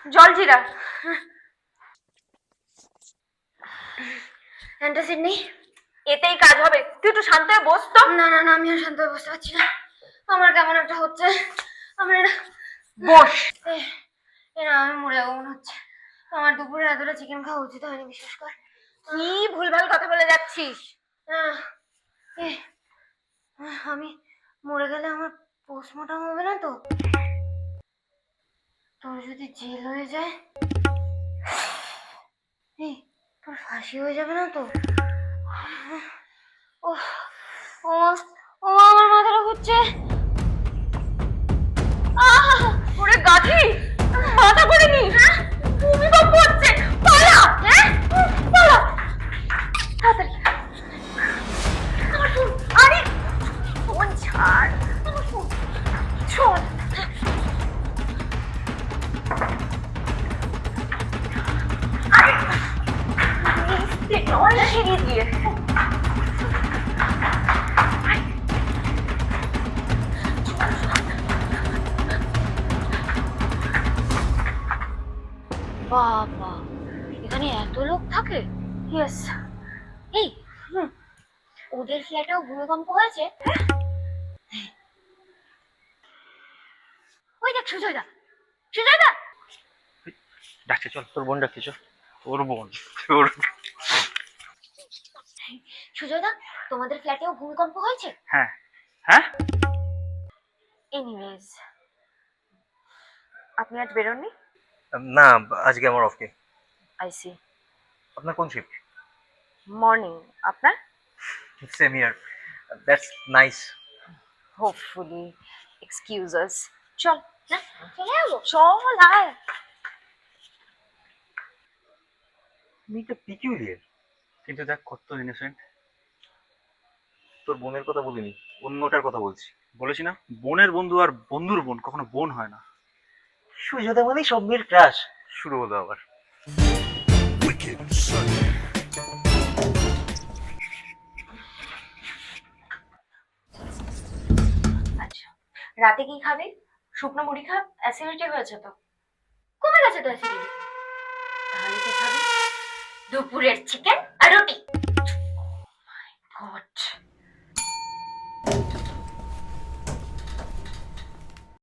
জলজিরা। Antacid নেই? এতেই কাজ হবে, তুই একটু শান্ত হয়ে বস তো। না না না, আমি আর শান্ত হয়ে বসতে পারছি না, আমার কেমন একটা হচ্ছে। আমার বস। আমি মরে যাবো মনে হচ্ছে। আমার দুপুরে এতটা চিকেন খাওয়া উচিত হয়নি, বিশেষ করে। কি ভুলভাল কথা বলে যাচ্ছিস? আমি মরে গেলে আমার পোস্টমর্টম হবে না তো? তোর যদি জেল হয়ে যায়, এই তোর ফাঁসি হয়ে যাবে না তো? ও ও ও আমার মাথাটা ঘুরছে। ওরে গাধি, মাথা ঘুরেনি। ভূমিকম্প হচ্ছে, পালা। পালা তাড়াতাড়ি। আমার ফোন। আরে ফোন ছাড়, আমার ফোন। চল। সিঁড়ি দিয়ে বাবা, এখানে এত লোক থাকে? ইয়েস। এই ওদের ফ্ল্যাটেও ভূমিকম্প হয়েছে? ওই দেখ সুজয়দা, সুজয়দা ডাকছে, চল তোর বোন ডাকছে, চল। ওর বোন? ওর সুজয়দা, তোমাদের ফ্ল্যাটেও ভূমিকম্প হয়েছে? হ্যাঁ হ্যাঁ। এনিওয়েজ, আপনি আজ বেরোননি? না, আজকে আমার অফ ডে। I see. আপনার কোন শিফট? মর্নিং। আপনার? Same here. That's nice. Hopefully excuse us. চল না, চলে যাবো, চল আয়। মেয়েটা পিকিউলিয়ার, কিন্তু দেখ কত ইনোসেন্ট। তোর বোনের কথা বলিনি, অন্যটার কথা বলছি। বলেছি না, বোনের বন্ধু আর বন্ধুর বোন কখনো বোন হয় না। সুজাতা মানেই সব মেয়ের ক্রাশ। শুরু হলো আবার। আচ্ছা, রাতে কি খাবি? শুকনো মুড়ি খা, অ্যাসিডিটি হয়েছে তো। কমে গেছে তো অ্যাসিডিটি? তাহলে কি খাবি? দুপুরের চিকেন আর রুটি।